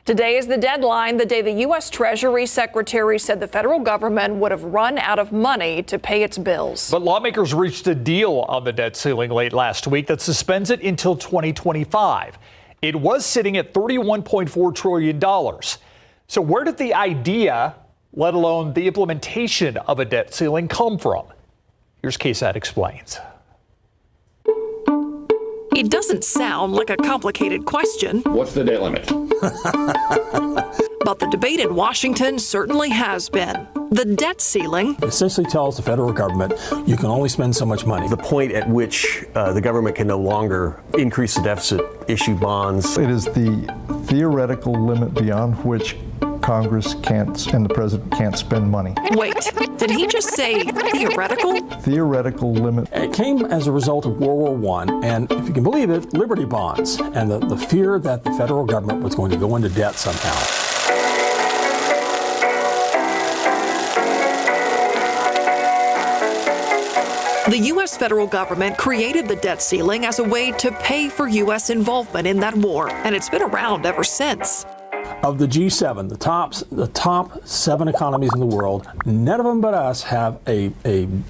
Today is the deadline, the day the U.S. Treasury Secretary said the federal government would have run out of money to pay its bills. But lawmakers reached a deal on the debt ceiling late last week that suspends it until 2025. It was sitting at $31.4 trillion. So where did the idea, let alone the implementation of a debt ceiling, come from? Here's KSAT Explains. It doesn't sound like a complicated question. What's the debt limit? But the debate in Washington certainly has been. The debt ceiling essentially tells the federal government you can only spend so much money. The point at which the government can no longer increase the deficit, issue bonds. It is the theoretical limit beyond which Congress can't and the president can't spend money. Wait, did he just say theoretical? Theoretical limit. It came as a result of World War I, and if you can believe it, Liberty bonds, and the fear that the federal government was going to go into debt somehow. The U.S. federal government created the debt ceiling as a way to pay for U.S. involvement in that war, and it's been around ever since. Of the G7, the top 7 economies in the world, none of them but us have a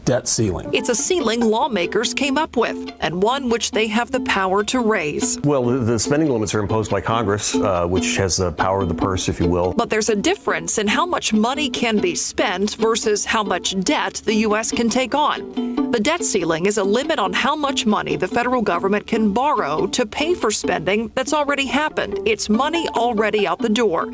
debt ceiling. It's a ceiling lawmakers came up with, and one which they have the power to raise. Well, the spending limits are imposed by Congress, which has the power of the purse, if you will. But there's a difference in how much money can be spent versus how much debt the U.S. can take on. The debt ceiling is a limit on how much money the federal government can borrow to pay for spending that's already happened. It's money already out the door.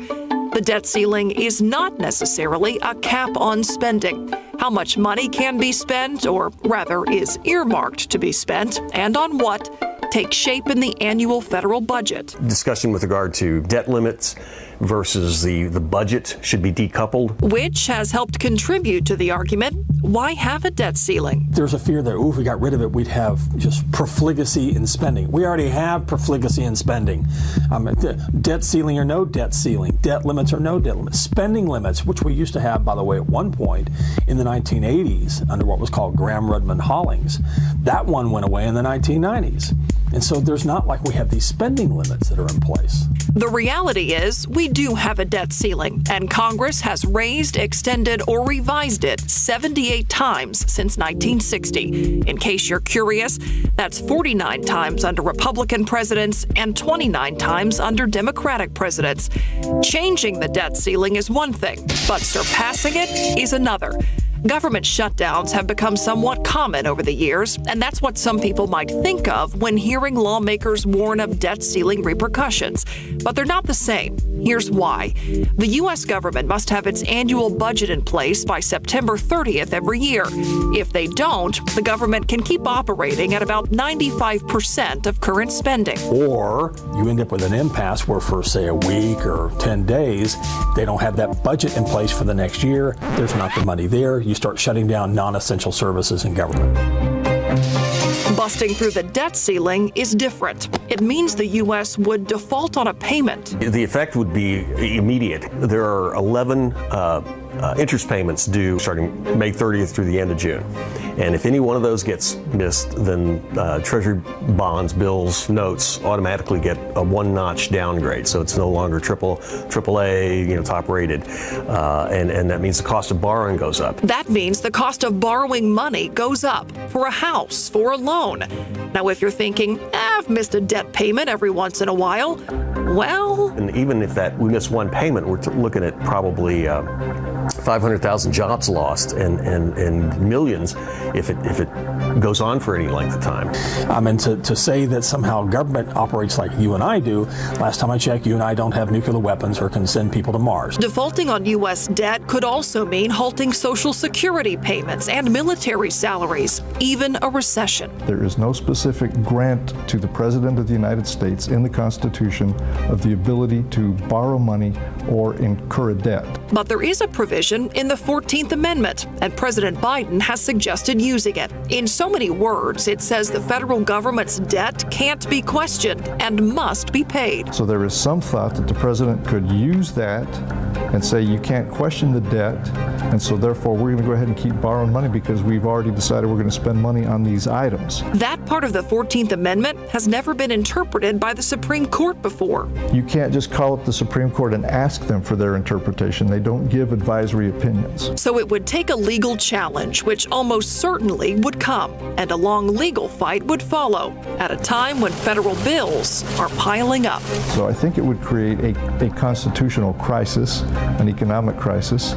The debt ceiling is not necessarily a cap on spending. How much money can be spent, or rather is earmarked to be spent, and on what, takes shape in the annual federal budget. Discussion with regard to debt limits versus the budget should be decoupled. Which has helped contribute to the argument, why have a debt ceiling? There's a fear that, if we got rid of it, we'd have just profligacy in spending. We already have profligacy in spending. Debt ceiling or no debt ceiling, debt limits or no debt limits, spending limits, which we used to have, by the way, at one point in the 1980s under what was called Graham-Rudman-Hollings. That one went away in the 1990s. And so there's not like we have these spending limits that are in place. The reality is we do have a debt ceiling, and Congress has raised, extended, or revised it 78 times since 1960. In case you're curious, that's 49 times under Republican presidents and 29 times under Democratic presidents. Changing the debt ceiling is one thing, but surpassing it is another. Government shutdowns have become somewhat common over the years, and that's what some people might think of when hearing lawmakers warn of debt ceiling repercussions. But they're not the same. Here's why. The U.S. government must have its annual budget in place by September 30th every year. If they don't, the government can keep operating at about 95% of current spending. Or you end up with an impasse where for, say, a week or 10 days, they don't have that budget in place for the next year. There's not the money there. You start shutting down non-essential services in government. Busting through the debt ceiling is different. It means the U.S. would default on a payment. The effect would be immediate. There are 11 interest payments due starting May 30th through the end of June. And if any one of those gets missed, then Treasury bonds, bills, notes automatically get a one-notch downgrade. So it's no longer AAA, top rated. And that means the cost of borrowing goes up. That means the cost of borrowing money goes up for a house, for a loan. Now, if you're thinking, I've missed a debt payment every once in a while, well... And even if we miss one payment, we're looking at probably 500,000 jobs lost and millions if it goes on for any length of time. To say that somehow government operates like you and I do, last time I checked, you and I don't have nuclear weapons or can send people to Mars. Defaulting on U.S. debt could also mean halting Social Security payments and military salaries, even a recession. There is no specific grant to the President of the United States in the Constitution of the ability to borrow money or incur a debt. But there is a provision in the 14th Amendment, and President Biden has suggested using it. In so many words, it says the federal government's debt can't be questioned and must be paid. So there is some thought that the president could use that and say you can't question the debt, and so therefore we're going to go ahead and keep borrowing money because we've already decided we're going to spend money on these items. That part of the 14th Amendment has never been interpreted by the Supreme Court before. You can't just call up the Supreme Court and ask them for their interpretation. They don't give advisory opinions. So it would take a legal challenge, which almost certainly would come, and a long legal fight would follow at a time when federal bills are piling up. So I think it would create a constitutional crisis, an economic crisis,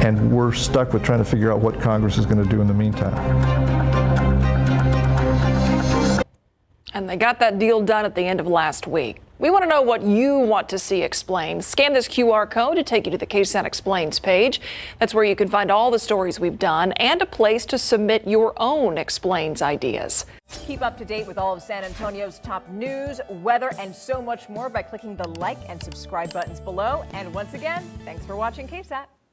and we're stuck with trying to figure out what Congress is going to do in the meantime. And they got that deal done at the end of last week. We want to know what you want to see explained. Scan this QR code to take you to the KSAT Explains page. That's where you can find all the stories we've done and a place to submit your own Explains ideas. Keep up to date with all of San Antonio's top news, weather, and so much more by clicking the like and subscribe buttons below. And once again, thanks for watching KSAT.